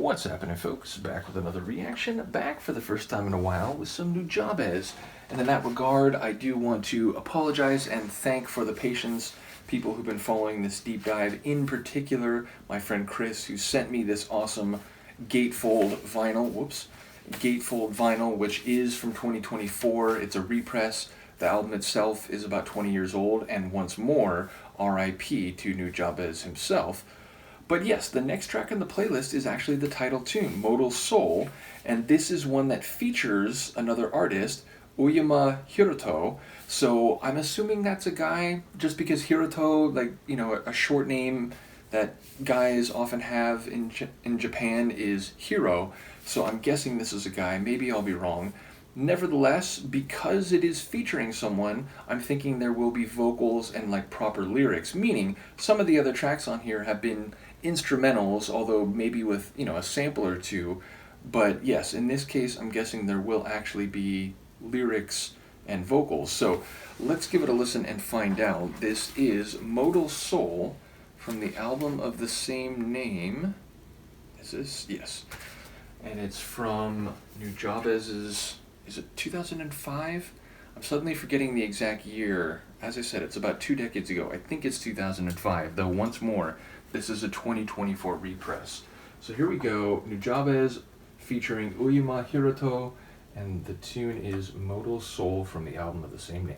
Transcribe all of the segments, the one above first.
What's happening, folks? Back with another reaction, back for the first time in a while with some Nujabes. And in that regard, I do want to apologize and thank for the patience, people who've been following this deep dive, in particular my friend Chris, who sent me this awesome gatefold vinyl, which is from 2024. It's a repress. The album itself is about 20 years old, and once more, RIP to Nujabes himself. But yes, the next track in the playlist is actually the title tune, Modal Soul, and this is one that features another artist, Uyama Hiroto. So I'm assuming that's a guy, just because Hiroto, like, you know, a short name that guys often have in Japan is Hiro. So I'm guessing this is a guy. Maybe I'll be wrong. Nevertheless, because it is featuring someone, I'm thinking there will be vocals and like proper lyrics, meaning some of the other tracks on here have been instrumentals, although maybe with, you know, a sample or two. But yes, in this case, I'm guessing there will actually be lyrics and vocals. So let's give it a listen and find out. This is Modal Soul from the album of the same name. Is this? Yes. And it's from Nujabes', is it 2005? I'm suddenly forgetting the exact year. As I said, it's about 2 decades ago. I think it's 2005, though once more, this is a 2024 repress. So here we go, Nujabes featuring Uyama Hiroto, and the tune is Modal Soul from the album of the same name.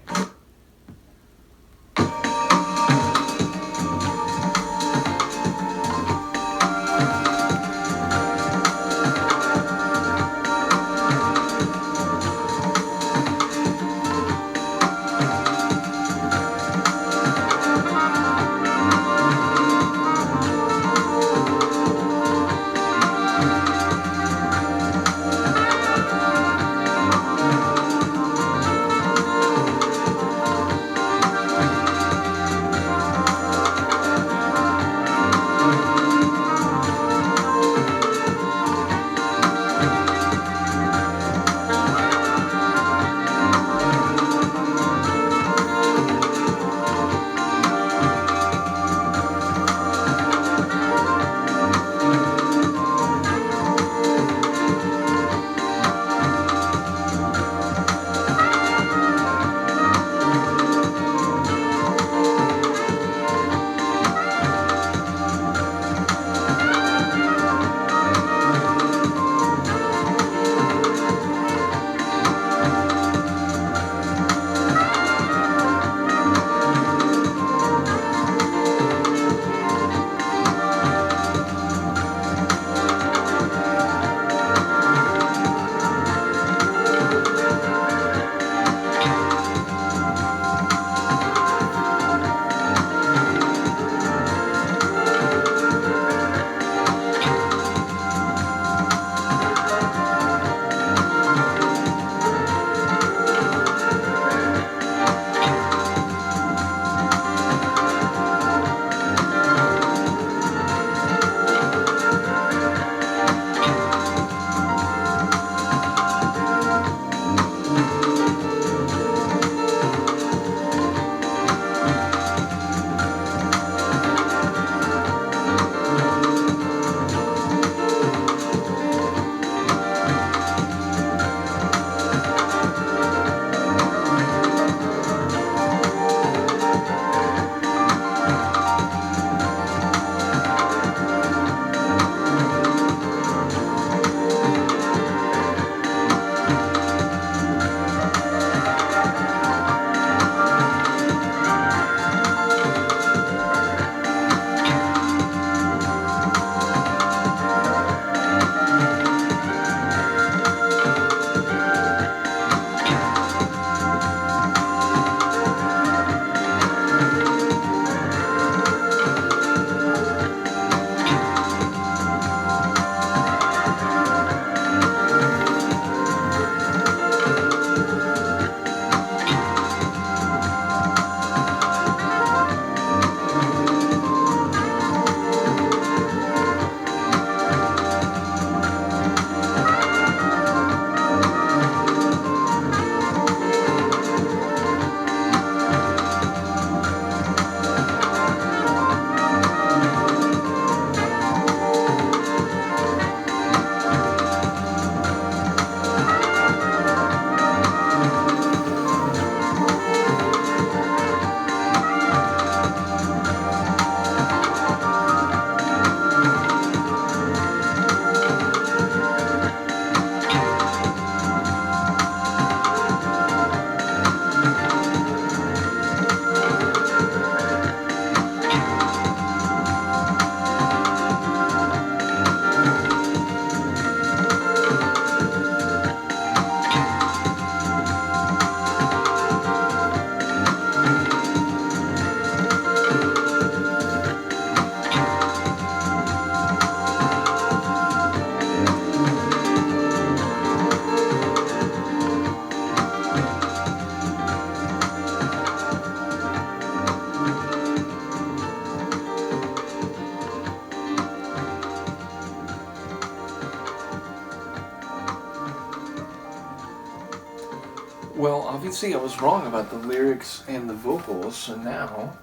Well, obviously I was wrong about the lyrics and the vocals, so now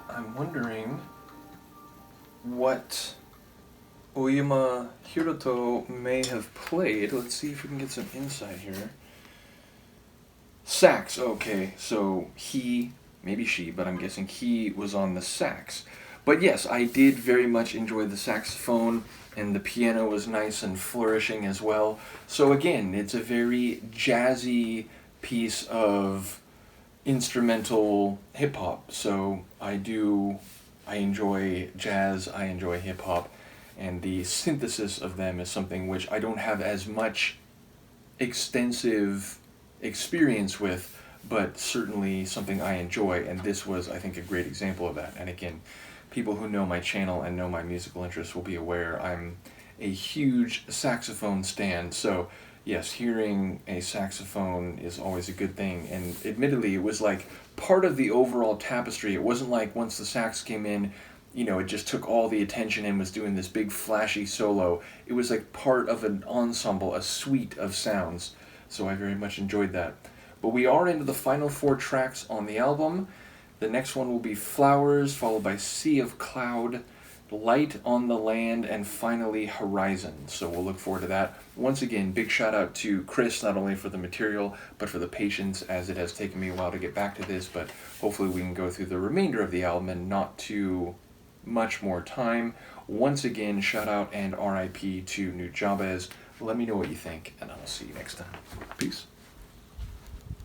I'm wondering what Uyama Hiroto may have played. Let's see if we can get some insight here. Sax, okay, so he, maybe she, but I'm guessing he was on the sax. But yes, I did very much enjoy the saxophone, and the piano was nice and flourishing as well. So again, it's a very jazzy piece of instrumental hip-hop. So I enjoy jazz, I enjoy hip-hop, and the synthesis of them is something which I don't have as much extensive experience with, but certainly something I enjoy, and this was, I think, a great example of that. And again, people who know my channel and know my musical interests will be aware I'm a huge saxophone stan, so yes, hearing a saxophone is always a good thing, and admittedly it was like part of the overall tapestry. It wasn't like once the sax came in, you know, it just took all the attention and was doing this big flashy solo. It was like part of an ensemble, a suite of sounds. So I very much enjoyed that. But we are into the final 4 tracks on the album. The next one will be Flowers, followed by Sea of Cloud, Light on the Land, and finally Horizon. So we'll look forward to that. Once again, big shout out to Chris, not only for the material, but for the patience, as it has taken me a while to get back to this, but hopefully we can go through the remainder of the album in not too much more time. Once again, shout out and RIP to Nujabes. Let me know what you think, and I'll see you next time. Peace.